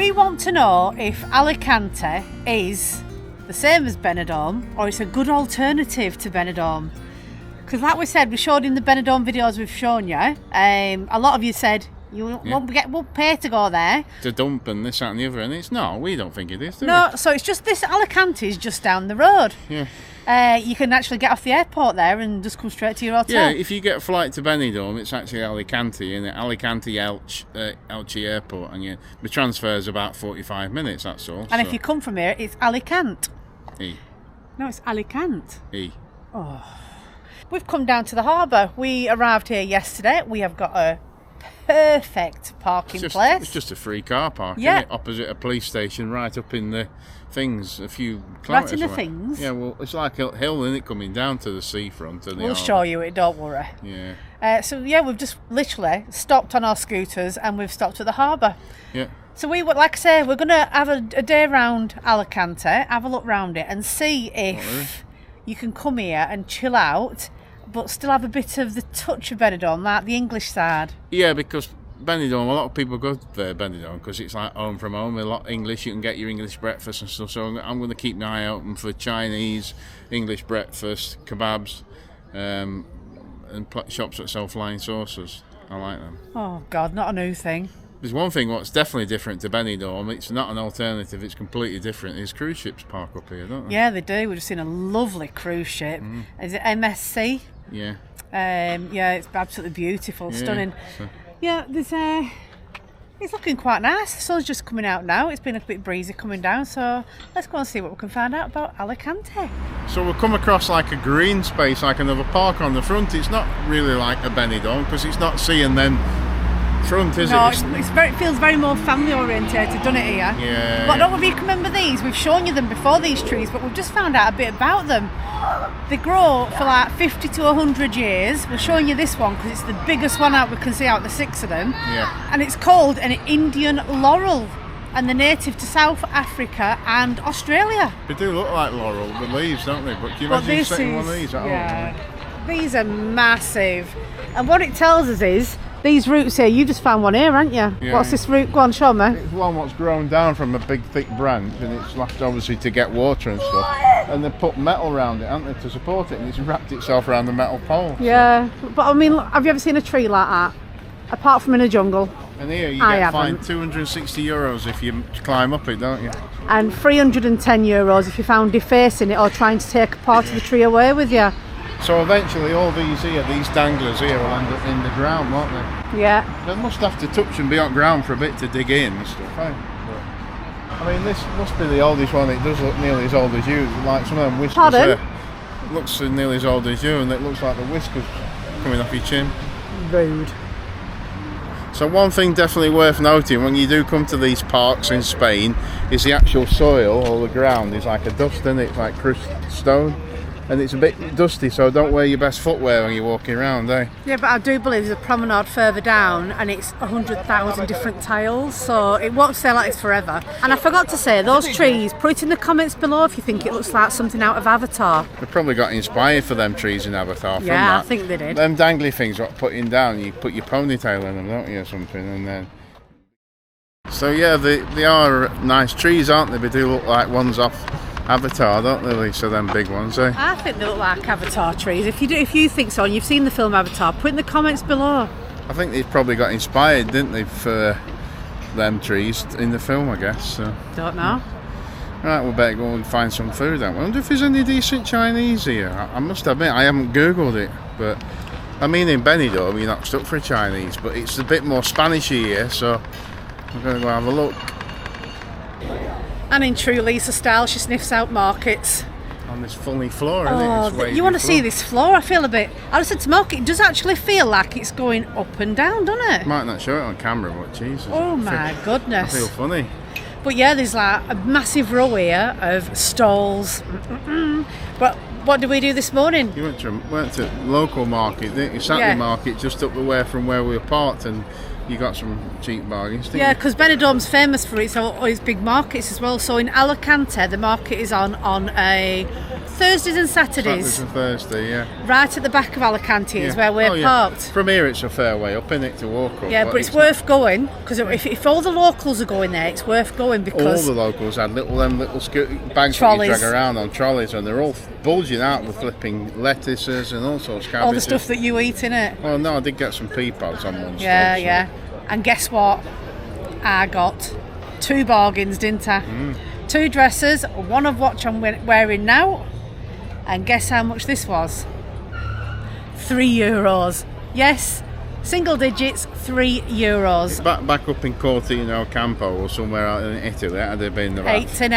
We want to know if Alicante is the same as Benidorm or it's a good alternative to Benidorm. Because like we said, we showed in the Benidorm videos we've shown you, a lot of you said you won't pay to go there. To dump and this, that and the other, and it's not. We don't think it is, do No, we? so it's just this Alicante is just down the road. Yeah. You can actually get off the airport there and just come straight to your hotel. Yeah, if you get a flight to Benidorm, it's actually Alicante, and Alicante Elche Airport, and the transfer is about 45 minutes, that's all. And if you come from here, it's Alicante. E. No, it's Alicante. E. Oh. We've come down to the harbour. We arrived here yesterday. We have got a perfect parking place. It's just a free car park, yeah. Isn't it? Opposite a police station, right up in the things, a few kilometres Right in the away. things? Yeah, well, it's like a hill, isn't it, coming down to the seafront. We'll show you it, don't worry. Yeah. So, we've just literally stopped on our scooters and we've stopped at the harbour. Yeah. So, like I say, we're going to have a day round Alicante, have a look round it and see if you can come here and chill out, but still have a bit of the touch of Benidorm, like the English side. Yeah, because Benidorm, a lot of people go there, Benidorm, because it's like home from home, a lot English, you can get your English breakfast and stuff, so I'm going to keep my eye open for Chinese, English breakfast, kebabs, and shops that sell flying saucers. I like them. Oh God, not a new thing. There's one thing what's definitely different to Benidorm, it's not an alternative, it's completely different, is cruise ships park up here, don't they? Yeah, they do. We've just seen a lovely cruise ship. Is it MSC? Yeah. Yeah, it's absolutely beautiful, stunning. So. Yeah, there's it's looking quite nice. The sun's just coming out now. It's been a bit breezy coming down, so let's go and see what we can find out about Alicante. So we'll come across like a green space, like another park on the front. It's not really like a Benidorm because it's not sea and then front, is it? No, it feels very more family orientated, doesn't it, here? Yeah. But I don't know if you can remember these. We've shown you them before, these trees, but we've just found out a bit about them. They grow for like 50 to 100 years. We're showing you this one because it's the biggest one out we can see out of the 6 of them. Yeah. And it's called an Indian laurel, and they're native to South Africa and Australia. They do look like laurel, the leaves, don't they? But can you imagine setting one of these at home? These are massive. And what it tells us is, these roots here, you just found one here, haven't you? Yeah. What's this root? Go on, show me. It's one what's grown down from a big thick branch, and it's left obviously to get water and stuff. And they put metal around it, haven't they, to support it, and it's wrapped itself around the metal pole. Yeah, but I mean, have you ever seen a tree like that? Apart from in a jungle. And here you get fined €260 if you climb up it, don't you? And €310 if you found defacing it or trying to take a part of the tree away with you. So eventually all these danglers here will end up in the ground, won't they? Yeah. They must have to touch and be on ground for a bit to dig in and stuff, eh? But, I mean, this must be the oldest one. It does look nearly as old as you. Like some of them whiskers. Pardon? It looks nearly as old as you, and it looks like the whiskers coming off your chin. Rude. So one thing definitely worth noting when you do come to these parks in Spain is the actual soil or the ground is like a dust, isn't it? It's like crushed stone. And it's a bit dusty, so don't wear your best footwear when you're walking around, eh? Yeah, but I do believe there's a promenade further down and it's 100,000 different tiles, so it won't stay like this forever. And I forgot to say, those trees, put it in the comments below if you think it looks like something out of Avatar. They probably got inspired for them trees in Avatar from that. Yeah, I think they did. Them dangly things what putting down, you put your ponytail in them, don't you, or something, and then... So yeah, they are nice trees, aren't they? They do look like ones off Avatar, don't they, Lisa, them big ones, eh? I think they look like Avatar trees. If you think so and you've seen the film Avatar, put in the comments below. I think they probably got inspired, didn't they, for them trees in the film, I guess. So. Don't know. Right, we'll better go and find some food. I wonder if there's any decent Chinese here. I must admit, I haven't Googled it, but I mean in Benidorm, you're not stuck for a Chinese, but it's a bit more Spanishy here, so we're going to go have a look. And in true Lisa style, she sniffs out markets. On this funny floor, isn't it? You want to see this floor? I feel a bit... I said to Mark, it does actually feel like it's going up and down, doesn't it? Might not show it on camera, but Jesus. Oh my goodness. I feel funny. But yeah, there's like a massive row here of stalls. But what did we do this morning? You went to local market, didn't you? Saturday market just up the way from where we were parked, and you got some cheap bargains, didn't Yeah, you? because Benidorm's famous for its big markets as well. So in Alicante, the market is on a Thursdays and Saturdays. Saturdays and Thursday, yeah. Right at the back of Alicante is where we're parked. From here, it's a fair way up, innit, to walk up. Yeah, but it's worth going, because if all the locals are going there, it's worth going because all the locals had little bags that trolleys. you drag around on trolleys, and they're all bulging out with flipping lettuces and all sorts of cabbages. all the stuff that you eat in it. Oh no, I did get some pea pods on one Yeah, stop, yeah. And guess what? I got 2 bargains, didn't I? 2 dresses, one of which I'm wearing now. And guess how much this was? €3. Yes, single digits, €3. Back up in Cortino Campo or somewhere out in Italy, that'd have been about 80.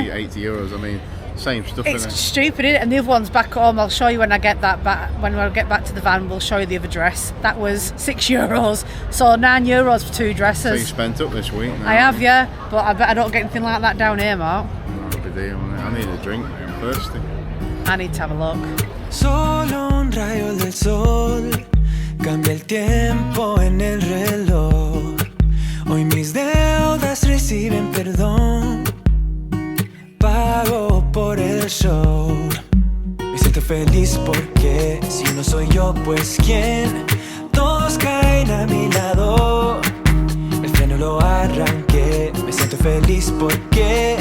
€80. I mean, same stuff. It's innit? stupid, isn't it? And the other one's back home. I'll show you when I get that back. When I get back to the van, we'll show you the other dress. That was €6. So €9 for 2 So you dresses. spent up this week now. I have, yeah. But I bet I don't get anything like that down here, Mark. That'll be deal, innit? I need a drink, mate. I'm thirsty. I need to have a look. Solo un rayo del sol cambia el tiempo en el reloj. Hoy mis deudas reciben perdón. Pago por el show. Me siento feliz porque si no soy yo, pues quién. Todos caen a mi lado. El freno lo arranqué. Me siento feliz porque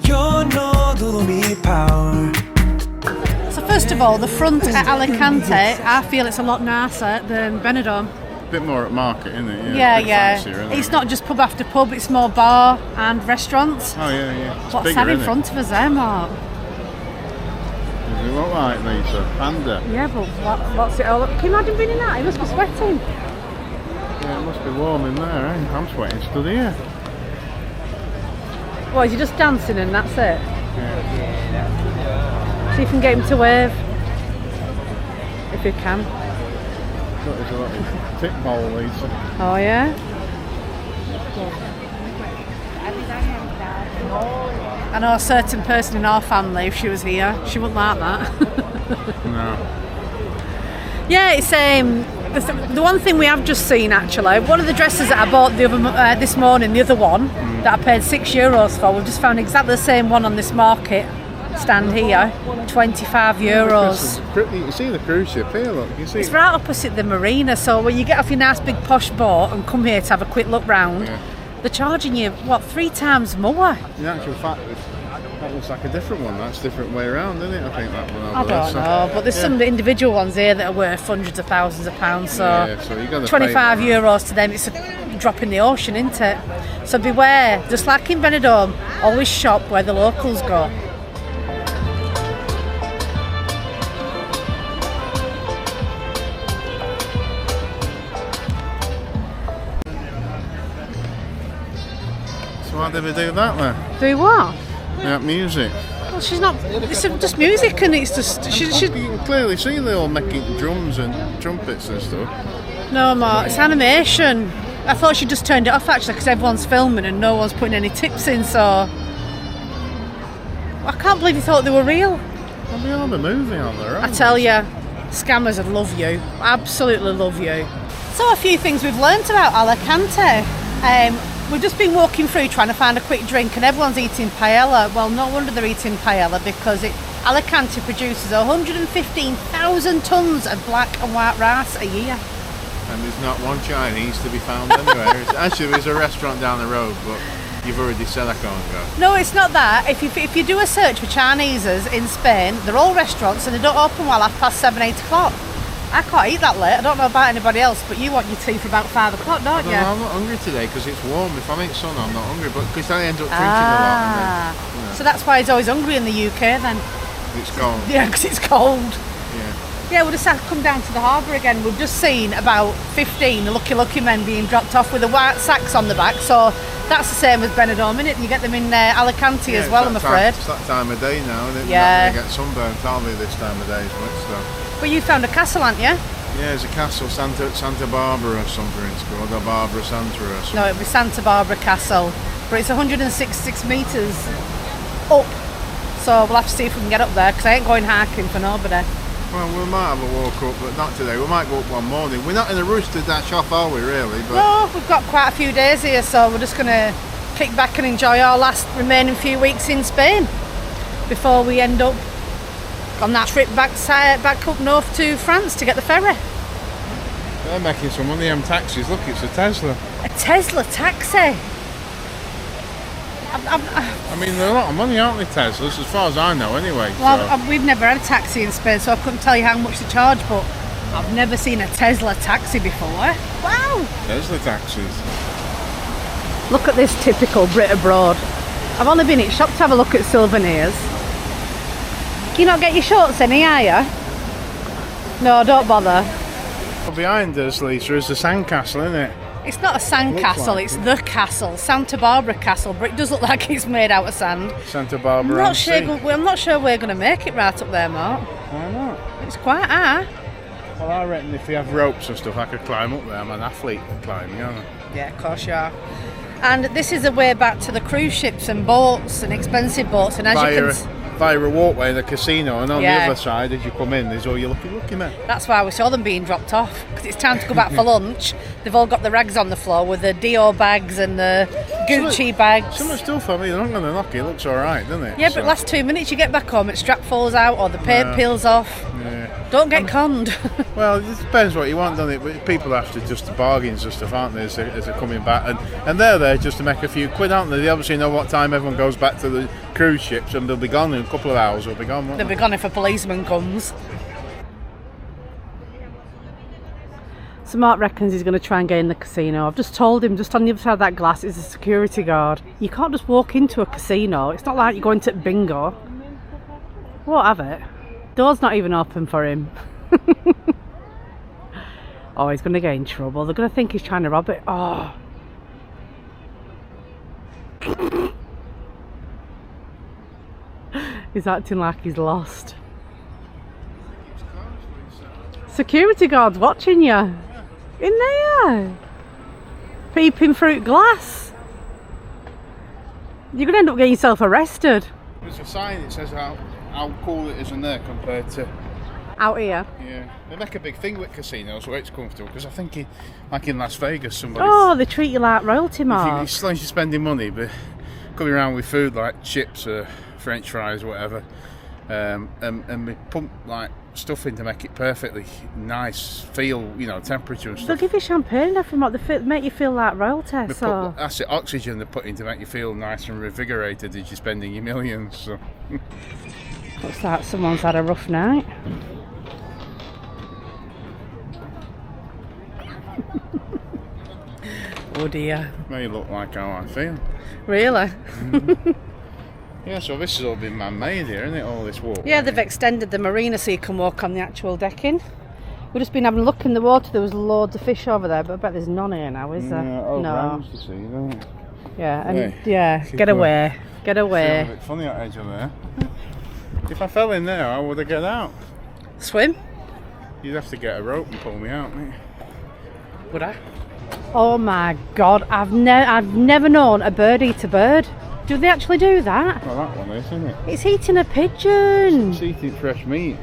yo no dudo mi power. So first of all, the front at Alicante, I feel it's a lot nicer than Benidorm. A bit more at market, isn't it? Yeah, a bit yeah. fancier, isn't It's it? not just pub after pub, it's more bar and restaurants. Oh yeah, yeah. It's What's bigger, that in innit? front of us there, Mark? Does it look like Lisa? Panda. Yeah, but what's it all? Can you imagine being in that? It must be sweating. Yeah, it must be warm in there, eh? I'm sweating stood here. What, is he just dancing and that's it? Yeah. See if you can get him to wave. If you can. Got his little tick bowl, Lisa. Oh yeah? I know a certain person in our family, if she was here, she wouldn't like that. No. Yeah, it's the one thing we have just seen actually. One of the dresses that I bought this morning, the other one that I paid €6 for, we've just found exactly the same one on this market stand here, €25. You can see the cruise ship here, look. You see It's right opposite the marina, so when you get off your nice big posh boat and come here to have a quick look round, they're charging you, 3 times more? In actual fact, that looks like a different one. That's a different way around, isn't it? I think that one over I there. don't know, but there's some individual ones here that are worth hundreds of thousands of pounds, so, Yeah, so you gotta €25 to them, it's a drop in the ocean, isn't it? So beware, just like in Benidorm, always shop where the locals go. So why did we do that then? Do what? That music. Well, she's not, it's just music and it's just, You can clearly see they all making drums and trumpets and stuff. no more, it's animation. I thought she just turned it off actually because everyone's filming and no one's putting any tips in, so I can't believe you thought they were real. Well, they are the movie on their own. I tell you, scammers would love you, absolutely love you. So a few things we've learnt about Alicante. We've just been walking through trying to find a quick drink and everyone's eating paella. Well, no wonder they're eating paella because Alicante produces 115,000 tonnes of black and white rice a year. And there's not one Chinese to be found anywhere. Actually, there's a restaurant down the road, but you've already said I can't go. No, it's not that. If you do a search for Chineses in Spain, they're all restaurants and they don't open while 7:30, 8 o'clock. I can't eat that late. I don't know about anybody else, but you want your tea for about 5 o'clock, don't you? I'm not hungry today because it's warm. If I'm in sun, I'm not hungry, but because I end up drinking a lot. And then, So that's why he's always hungry in the UK then. it's cold. Yeah, because it's cold. Yeah. Yeah, we'll just have to come down to the harbour again. We've just seen about 15 lucky men being dropped off with the white sacks on the back. So that's the same as Benidorm, isn't it? You get them in Alicante as well, I'm afraid. It's that time of day now, and Yeah. you're not going to get sunburnt, are they, this time of day as much, so. But you found a castle, haven't you? Yeah, there's a castle, Santa Barbara or something it's called, or Barbara Santa or something. No, it'd be Santa Barbara Castle. But it's 166 metres up. So we'll have to see if we can get up there, because I ain't going hiking for nobody. Well, we might have a walk up, but not today. We might go up one morning. We're not in a rush to dash off, are we, really? But No, we've got quite a few days here, so we're just going to kick back and enjoy our last remaining few weeks in Spain before we end up on that trip back up north to France to get the ferry. they're making some money on taxis. Look, it's a Tesla. A Tesla taxi. I mean, they're a lot of money, aren't they, Teslas? As far as I know, anyway. Well, so. we've never had a taxi in Spain, so I couldn't tell you how much they charge, but I've never seen a Tesla taxi before. Wow! Tesla taxis. Look at this typical Brit abroad. I've only been in shop to have a look at souvenirs. Can you not get your shorts any, are you? No, don't bother. Well, behind us, Lisa, is the sandcastle, isn't it? It's not a sandcastle, like it's the castle, Santa Barbara Castle, but it does look like it's made out of sand. Santa Barbara. I'm not sure we're going to make it right up there, Mark. Why not? It's quite high. Well, I reckon if you have ropes and stuff, I could climb up there. I'm an athlete at climbing, aren't I? Yeah, of course you are. And this is the way back to the cruise ships and boats and expensive boats. And as you can via a walkway in the casino, and on Yeah. the other side, as you come in, there's all your lucky men. that's why we saw them being dropped off, because it's time to go back for lunch. They've all got the rags on the floor with the Dior bags and the Gucci bags. So much stuff, I mean, they're not going to knock it. It looks alright, doesn't it? Yeah, but last 2 minutes you get back home, its strap falls out or the paint peels off. Yeah. Don't get conned. Well, it depends what you want, doesn't it? But people have to just bargains and stuff, aren't they, as they're coming back? And they're there just to make a few quid, aren't they? They obviously know what time everyone goes back to the cruise ships, and they'll be gone in a couple of hours. They'll be gone, won't They'll be gone if a policeman comes. So Mark reckons he's going to try and get in the casino. I've just told him, just on the other side of that glass is a security guard. You can't just walk into a casino. It's not like you're going to bingo. Won't have it. Door's not even open for him. Oh, he's going to get in trouble. They're going to think he's trying to rob it. Oh. He's acting like he's lost. Security guard's watching you. In there. Peeping through glass. You're going to end up getting yourself arrested. There's a sign that says how cool it is in there compared to out here. Yeah, they make a big thing with casinos where it's comfortable, because I think like in Las Vegas, somebody. Oh, they treat you like royalty, Mark. As long as you're spending money, but coming around with food like chips or French fries or whatever, and we pump like stuff in to make it perfectly nice, feel, temperature and stuff. They'll give you champagne and everything, Mark. They make you feel like royalty. That's it, oxygen they put in to make you feel nice and revigorated as you're spending your millions. So. Looks like someone's had a rough night. Oh dear. May look like how I feel. Really? Yeah, so this has all been man-made here, isn't it, all this walk? Yeah, they've extended the marina so you can walk on the actual decking. We've just been having a look in the water. There was loads of fish over there, but I bet there's none here now, is there? Yeah, no. to see, don't it? Yeah, and Yeah. get away. Get away. It's a bit funny that edge of there. If I fell in there, how would I get out? Swim? You'd have to get a rope and pull me out, mate. Would I? Oh my god, I've never known a bird eat a bird. Do they actually do that? Well, that one is, isn't it? It's eating a pigeon. It's eating fresh meat.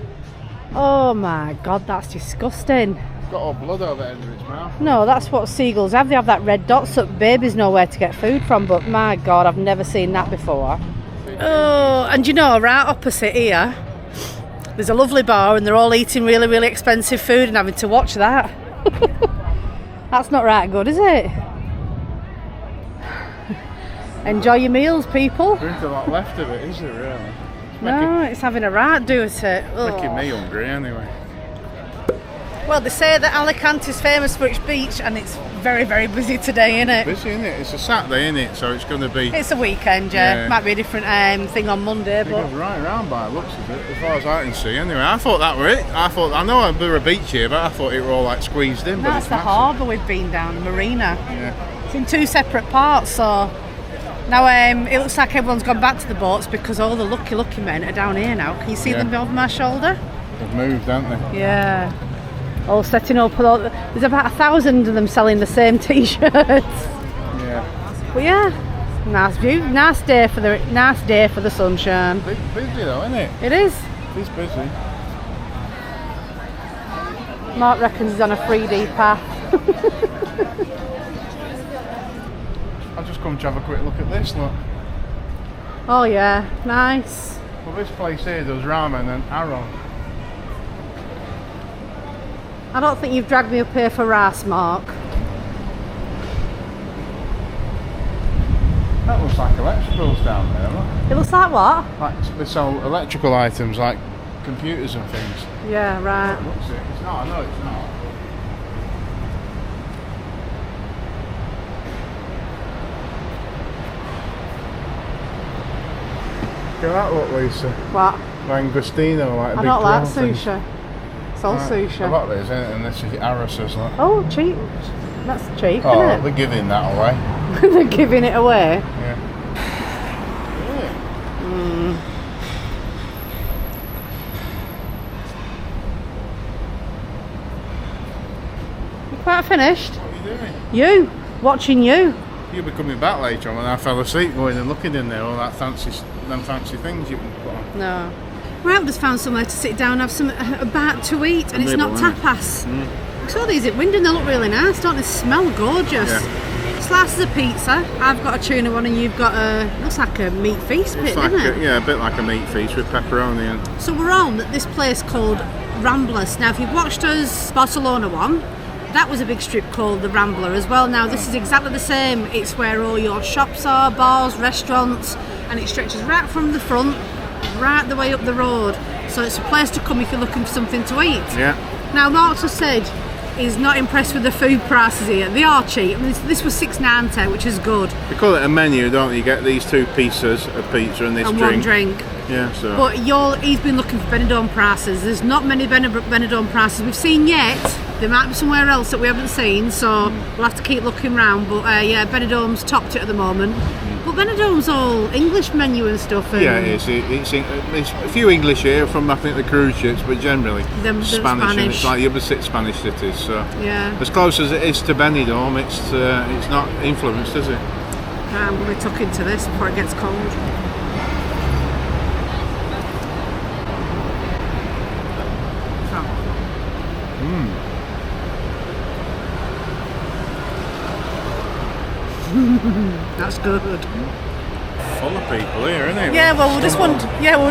Oh my god, that's disgusting. It's got all blood over the end of its mouth. No, that's what seagulls have. They have that red dot so babies know where to get food from, but my god, I've never seen that before. Oh, and right opposite here, there's a lovely bar and they're all eating really, really expensive food and having to watch that. That's not right good, is it? Enjoy your meals, people. There isn't a lot left of it, is there, really? It's having a right do at it. Making me hungry, anyway. Well, they say that Alicante is famous for its beach, and it's very, very busy today, isn't it? Busy, isn't it? It's a Saturday, isn't it? So it's going to be... It's a weekend, yeah. Might be a different thing on Monday, It but... goes right around by the looks of it, as far as I can see. Anyway, I thought that were it. I know there were a beach here, but I thought it were all like squeezed in. That's the harbour we've been down, the marina. Yeah. It's in two separate parts, so... Now, it looks like everyone's gone back to the boats because all the lucky men are down here now. Can you see them over my shoulder? They've moved, haven't they? Yeah. All setting up. There's about 1,000 of them selling the same t-shirts. Yeah. But yeah, nice view. Nice day for the sunshine. Busy though, isn't it? It is. It's busy. Mark reckons he's on a 3D path. I've just come to have a quick look at this, look. Oh yeah, nice. Well, this place here does ramen and arrow. I don't think you've dragged me up here for rice, Mark. That looks like electricals down there, look. It looks like what? Like they sell electrical items like computers and things. Yeah, right. It looks it. It's not, I know it's not. Look at that look, Lisa. What? Langostino, like a I big don't like prawn thing. sushi. It's all Right. sushi. A lot of it is, isn't it? And this is Arrows's, look. Oh, cheap. That's cheap, Oh, isn't they're giving that away. it? They're giving it away. Yeah. You're quite finished. What are you doing? You. Watching you. You'll be coming back later on when I fell asleep going and looking in there, all that them fancy things you can put on. No. Right, we've just found somewhere to sit down and have some a bite to eat, and it's not tapas. I saw these at Wyndham, they look really nice, don't they? Smell gorgeous. Yeah. Slices of pizza. I've got a tuna one and you've got a, looks like a meat feast bit, It's like doesn't it? a bit like a meat feast with pepperoni and So we're on at this place called Ramblers. Now if you've watched us Barcelona one, that was a big strip called the Rambler as well. Now this is exactly the same. It's where all your shops are, bars, restaurants, and it stretches right from the front, right the way up the road. So it's a place to come if you're looking for something to eat. yeah. Now Mark's has said he's not impressed with the food prices here. They are cheap. I mean, this was $6.90, which is good. They call it a menu, don't they? You get these 2 pieces of pizza and this And drink. one drink. Yeah, so. But he's been looking for Benidorm prices. There's not many Benidorm prices we've seen yet. There might be somewhere else that we haven't seen, so we'll have to keep looking round. But yeah, Benidorm's topped it at the moment. But Benidorm's all English menu and stuff. And yeah, it is. It's a few English here from I think the cruise ships, but generally Them Spanish, and it's like the other 6 Spanish cities. So Yeah. as close as it is to Benidorm, it's not influenced, is it? I'm going to tuck into this before it gets cold. That's good. Full of people here, isn't it? Yeah, well, we're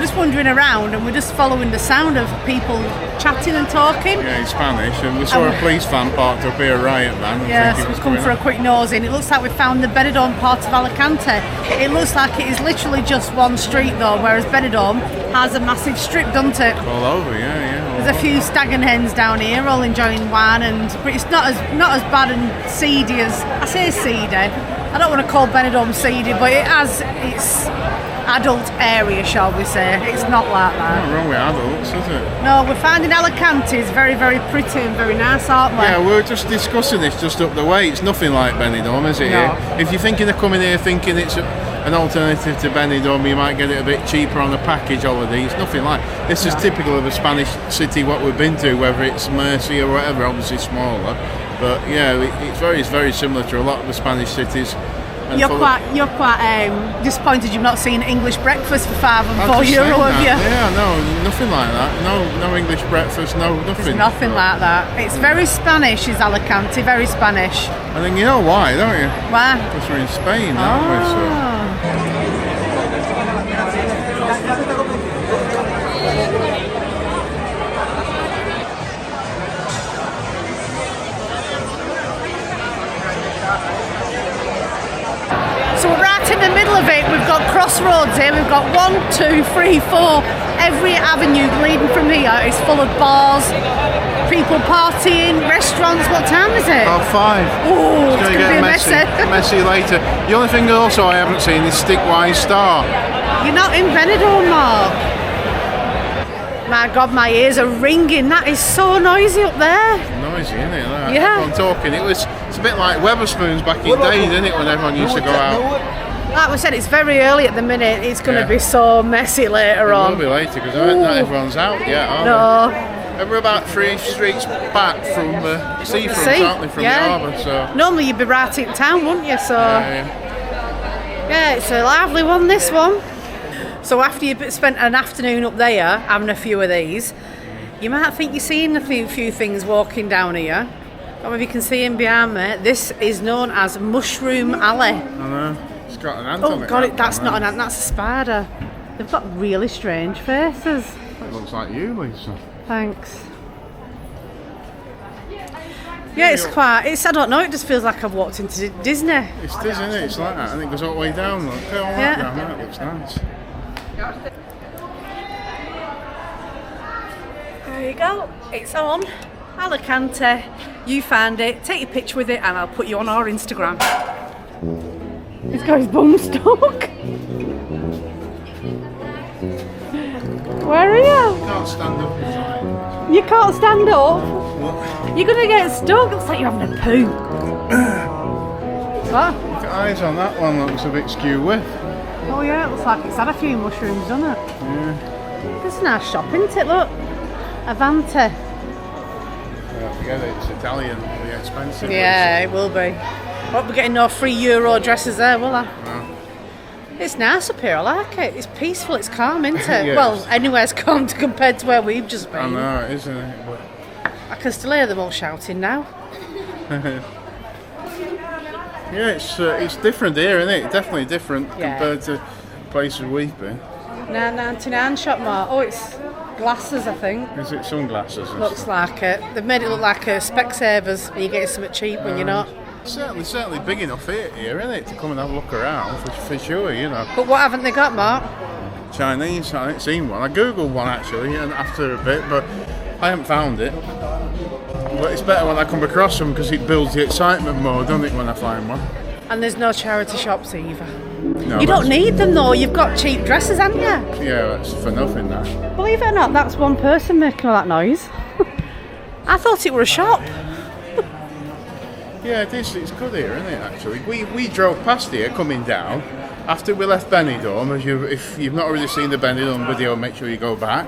just wandering around and we're just following the sound of people chatting and talking. Yeah, in Spanish, and we saw a police van parked up here, a riot van. Yeah, so we've come for a quick nose in. It looks like we found the Benidorm part of Alicante. It looks like it is literally just one street though, whereas Benidorm has a massive strip, doesn't it? All over, yeah. There's a few stag and hens down here all enjoying wine, but it's not as bad and seedy as, I say seedy. I don't want to call Benidorm seedy, but it has its adult area, shall we say. It's not like that. Not wrong with adults, is it? No, we're finding Alicante is very, very pretty and very nice, aren't we? Yeah, we were just discussing this just up the way. It's nothing like Benidorm, is it? No. Here? If you're thinking of coming here thinking it's an alternative to Benidorm, you might get it a bit cheaper on a package holiday. It's nothing like. This is typical of a Spanish city, what we've been to, whether it's Murcia or whatever, obviously smaller. But yeah, it's very similar to a lot of the Spanish cities. And You're quite disappointed you've not seen English breakfast for €5 and €4, have you? Yeah, no, nothing like that. No English breakfast, nothing. There's nothing like that. It's very Spanish, is Alicante, very Spanish. I think you know why, don't you? Why? Because we're in Spain, aren't we? So. So we're right in the middle of it. We've got crossroads here. We've got 1, 2, 3, 4. Every avenue leading from here is full of bars, people partying, restaurants. What time is it? 5:30. Oh, it's going to be messy. Messy later. The only thing also I haven't seen is Stickwise Star. You're not in Benidorm, Mark. My God, my ears are ringing. That is so noisy up there. Noisy, isn't it? Like, Yeah. everyone talking. It's a bit like Weatherspoons back in days, isn't it? When everyone used to go out. Like we said, it's very early at the minute. It's going to Yeah. be so messy later It on. will be later because not everyone's out yet, are No. they? And we're about 3 streets back from the seafront, aren't they? From the harbour, so. Normally you'd be right in town, wouldn't you? So Yeah. yeah, it's a lively one, this one. So after you've spent an afternoon up there having a few of these, You might think you're seeing a few things walking down here. I don't know if you can see him behind me. This is known as Mushroom Alley. I know. It's got an ant on it. Oh God, that's not an ant, that's a spider. They've got really strange faces. It looks like you, Lisa. Thanks. Yeah, I don't know, it just feels like I've walked into Disney. It does, isn't it? It's like that. I think it goes all the way down. Look, all Yeah. down there. It looks nice. There you go. It's on. Alicante. You find it, take your picture with it, and I'll put you on our Instagram. He's got his bum stuck. Where are you? You can't stand up. It's like... You can't stand up. What? You're gonna get stuck. Looks like you're having a poo. What? The eyes on that one looks a bit skew with. Oh yeah, it looks like it's had a few mushrooms, doesn't it? Yeah. It's a nice shop, isn't it? Look. Avanti. Yeah, forget it. It's Italian. It'll be expensive. Yeah, it will be. Won't be getting no €3 dresses there, will I? No. It's nice up here, I like it. It's peaceful, it's calm, isn't it? Yes. Well, anywhere's calm compared to where we've just been. I know, isn't it? But... I can still hear them all shouting now. Yeah, it's different here, isn't it? Definitely different compared to places we've been. £9.99 shop, Mark. Oh, it's glasses, I think. Is it sunglasses? And Looks stuff? like it. They've made it look like Specsavers, and you get something cheap when you're not. Certainly big enough here, isn't it? To come and have a look around, for sure, you know. But what haven't they got, Mark? Chinese, I haven't seen one. I googled one actually, and after a bit, but I haven't found it. But it's better when I come across them because it builds the excitement more, doesn't it, when I find one? And there's no charity shops either. No, You don't that's- need them though, you've got cheap dresses, haven't you? Yeah, that's for nothing, that. Believe it or not, that's one person making all that noise. I thought it were a shop. Yeah, it is. It's good here, isn't it, actually? We drove past here coming down after we left Benidorm. If you've not already seen the Benidorm video, make sure you go back.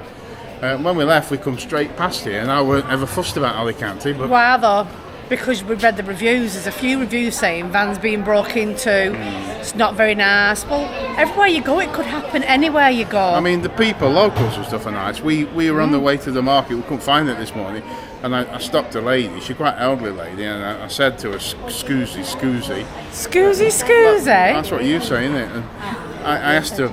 When we left, we come straight past here, and I weren't ever fussed about Alicante, but Why though? Because we read the reviews. There's a few reviews saying vans being broke into. It's not very nice. Well, everywhere you go, it could happen anywhere you go. I mean, the people, locals and stuff are nice. We were on the way to the market, we couldn't find it this morning, and I stopped a lady, she's quite an elderly lady, and I said to her, Scoozy. Scoozy. That's what you say, isn't it? And I asked her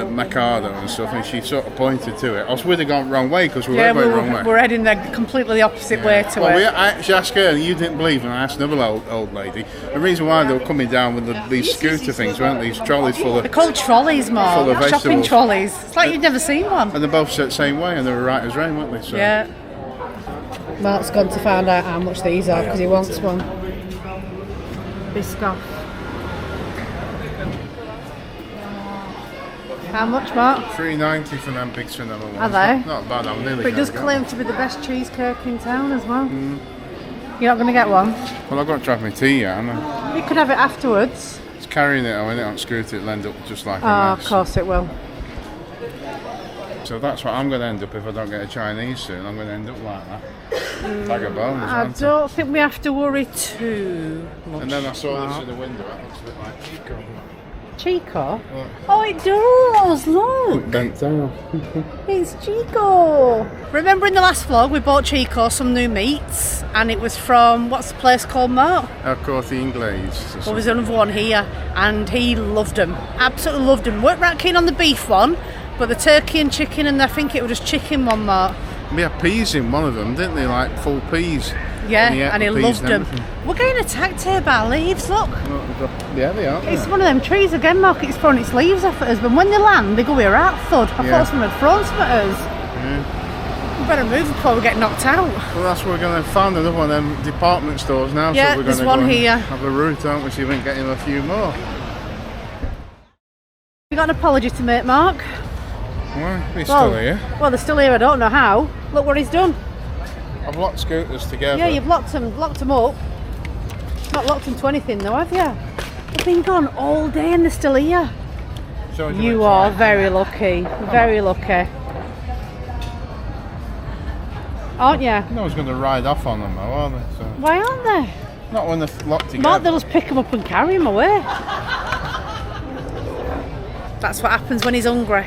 Mercado and stuff, and she sort of pointed to it. I was with her going the wrong way because we were going the wrong way. we're heading the completely opposite way to it. I actually asked her, and you didn't believe, and I asked another old lady. The reason why they were coming down with these scooter things, weren't these trolleys full of... They're called trolleys, Mark. Full of Shopping vegetables. trolleys. It's like you've never seen one. And they both said the same way, and they were right as rain, weren't they? So. Yeah. Mark's gone to find out how much these are because he wants one. Biscoff. How much, Mark? $3.90 for them big cinema ones. Are they? Not bad, I'm nearly But it does gonna claim to be the best cheesecake in town as well. You're not going to get one? Well, I've got to have my tea, yeah, haven't I? You could have it afterwards. It's carrying it on it on scooter, it'll end up just like Oh, a of mess. course it will. So that's what I'm going to end up if I don't get a Chinese soon. I'm going to end up like that. Bag of bones, I won't don't think we have to worry too much. And then I saw this Mark. in the window, it looks a bit like CHICCO. Chico? Look. Oh, it does, look. Bent down. It's Chico. Remember in the last vlog we bought Chico some new meats and it was from, what's the place called, Mark? El Corte Inglés. Well, there's another one here and he loved them. Absolutely loved them. Weren't right keen on the beef one, but the turkey and chicken, and I think it was just chicken one, Mark. We had peas in one of them, didn't they? Like full peas. Yeah, ate and he the peas loved and them. everything. We're getting attacked here by leaves, look. Yeah, they are. It's one of them trees again, Mark. It's throwing its leaves off at us, but when they land, they go here out thud. I Yeah. thought someone had thrown some at us. Yeah. We better move before we get knocked out. Well, that's where we're going to find another one of them department stores now. Yeah, so we're there's going to one go and here. have a route, aren't we? See if we can get him a few more. You got an apology to make, Mark? Well, he's still here. Well, they're still here. I don't know how. Look what he's done. I've locked scooters together. Yeah, you've locked them up. Not locked them to anything, though, have you? They've been gone all day and they're still here. So You are very lucky. Very lucky. Aren't you? No one's going to ride off on them, though, are they? So, Why aren't they? not when they're locked together. Mark, they'll just pick them up and carry them away. That's what happens when he's hungry.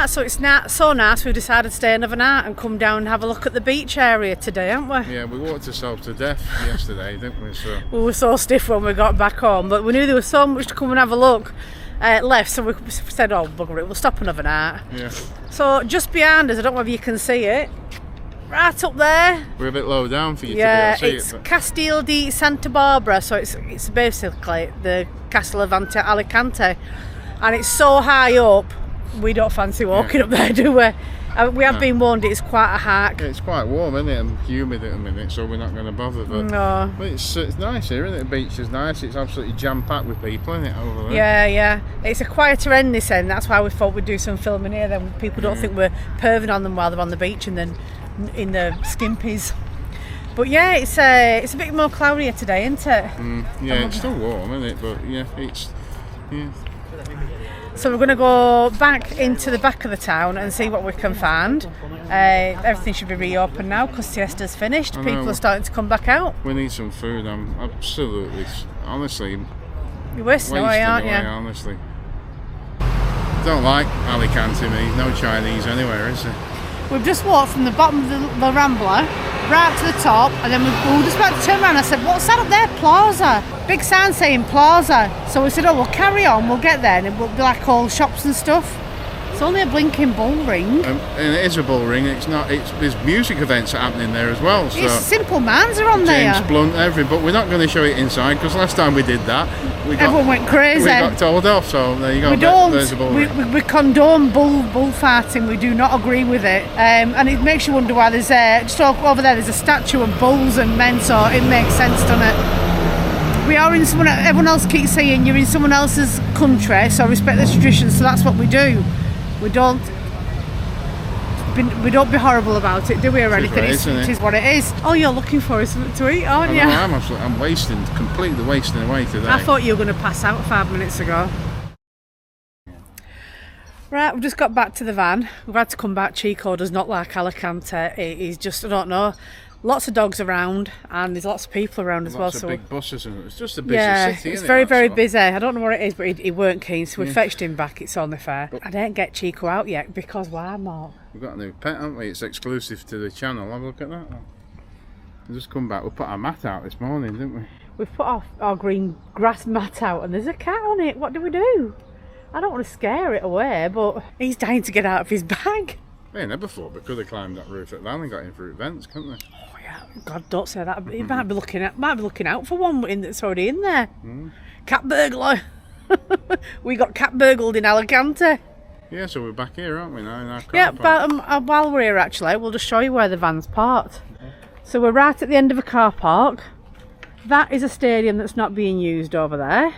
so it's not so nice we've decided to stay another night and come down and have a look at the beach area today, haven't we? Yeah, we walked ourselves to death yesterday, didn't we? So We were so stiff when we got back home, but we knew there was so much to come and have a look left, so we said, oh bugger it, we'll stop another night. yeah, So just behind us, I don't know if you can see it, right up there. we're a bit low down for you Yeah, to be able to it's see it. Castillo di Santa Barbara, so it's basically the Castle of Alicante, and it's so high up. We don't fancy walking up there, do we? We have been warned it's quite a hike. It's quite warm, isn't it, and humid at the minute, so we're not going to bother. But, No. but it's nice here, isn't it? The beach is nice. It's absolutely jam-packed with people, isn't it, over there? Yeah. It's a quieter end this end. That's why we thought we'd do some filming here. Then people don't think we're perving on them while they're on the beach and then in the skimpies. But yeah, it's a bit more cloudier today, isn't it? Yeah, it's still warm, isn't it? But yeah, yeah. So we're going to go back into the back of the town and see what we can find. Everything should be reopened now because siesta's finished. People are starting to come back out. We need some food. I'm absolutely, honestly, You're wasting away, aren't you? Honestly. Don't like Alicante, me. No Chinese anywhere, is there? We've just walked from the bottom of the Rambler right to the top, and then we were just about to turn around. I said, what's that up there? Plaza. Big sign saying Plaza. So we said, oh, we'll carry on, we'll get there, and it will be like all shops and stuff. It's only a blinking bull ring. And it is a bull ring. There's music events happening there as well. So It's Simple Minds are on there. James Blunt, but we're not going to show it inside because last time we did that, Everyone went crazy. We got told off. So there you go. There's a bull ring. We condone bullfighting. We do not agree with it, and it makes you wonder why there's just over there. There's a statue of bulls and men, so it makes sense, doesn't it? We are in someone. Everyone else keeps saying you're in someone else's country, so respect the traditions. So that's what we do. We don't be horrible about it, do we, or anything? It is what it is. All you're looking for is something to eat, aren't you? I'm completely wasting away today. I thought you were going to pass out 5 minutes ago. Right, we've just got back to the van. We've had to come back. CHICCO does not like Alicante. He's just, I don't know, lots of dogs around and there's lots of people around as well. Lots of big buses, and it's just a busy city, it's isn't very, it? very busy. I don't know what it is, but he weren't keen, so we fetched him back. It's only fair. I didn't get CHICCO out yet because why, Mark? We've got a new pet, haven't we? It's exclusive to the channel. Have a look at that. We've just come back. We put our mat out this morning, didn't we? We've put our green grass mat out and there's a cat on it. What do we do? I don't want to scare it away, but he's dying to get out of his bag. They never thought we could have climbed that roof at the van and got in through vents, couldn't they? Oh yeah, God, don't say that. He might be looking out for one that's already in there. Cat burglar. We got cat burgled in Alicante. Yeah, so we're back here, aren't we, now in our car Yeah, park? but while we're here, actually, we'll just show you where the van's parked. So we're right at the end of a car park. That is a stadium that's not being used over there.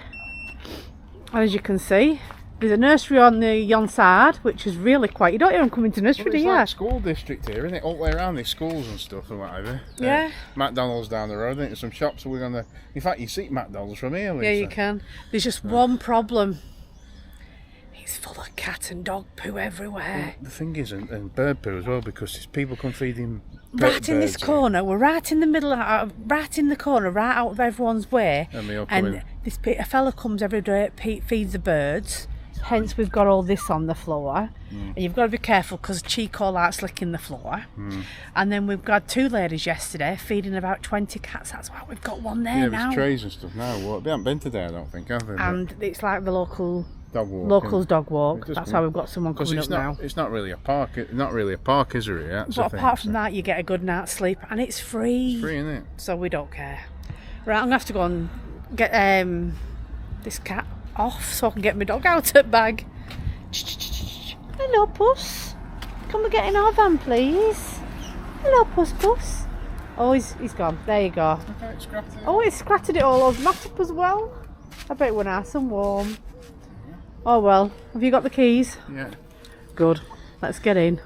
And as you can see, there's a nursery on the yon side, which is really quite. You don't even come into nursery, do you? It's like school district here, isn't it? All the way around, there's schools and stuff and whatever. Yeah. McDonald's down the road, isn't it? Some shops. So we're gonna. In fact, you see McDonald's from here, Lisa. Yeah, you can. There's just one problem. It's full of cat and dog poo everywhere. Well, the thing is, and bird poo as well, because there's people come feeding. Right in this corner, we're right in the middle, right in the corner, right out of everyone's way. And a fella comes every day, feeds the birds. Hence, we've got all this on the floor, and you've got to be careful because CHICCO likes licking the floor. And then we've got 2 ladies yesterday feeding about 20 cats. That's why we've got one there now. Yeah, there's trays and stuff now. Well, they haven't been today, I don't think, have they? And it's like the locals dog walk. That's why we've got someone coming up now. It's not really a park. Not really a park, is there? Yeah. But apart from that, you get a good night's sleep, and it's free. It's free, isn't it? So we don't care. Right, I'm gonna have to go and get this cat off so I can get my dog out of bag. Hello, puss. Can we get in our van, please? Hello, puss. Oh, he's gone. There you go. Okay, it's scratched it. Oh, it's scratched it all over my top as well. I bet it went nice and warm. Oh well. Have you got the keys? Yeah. Good. Let's get in.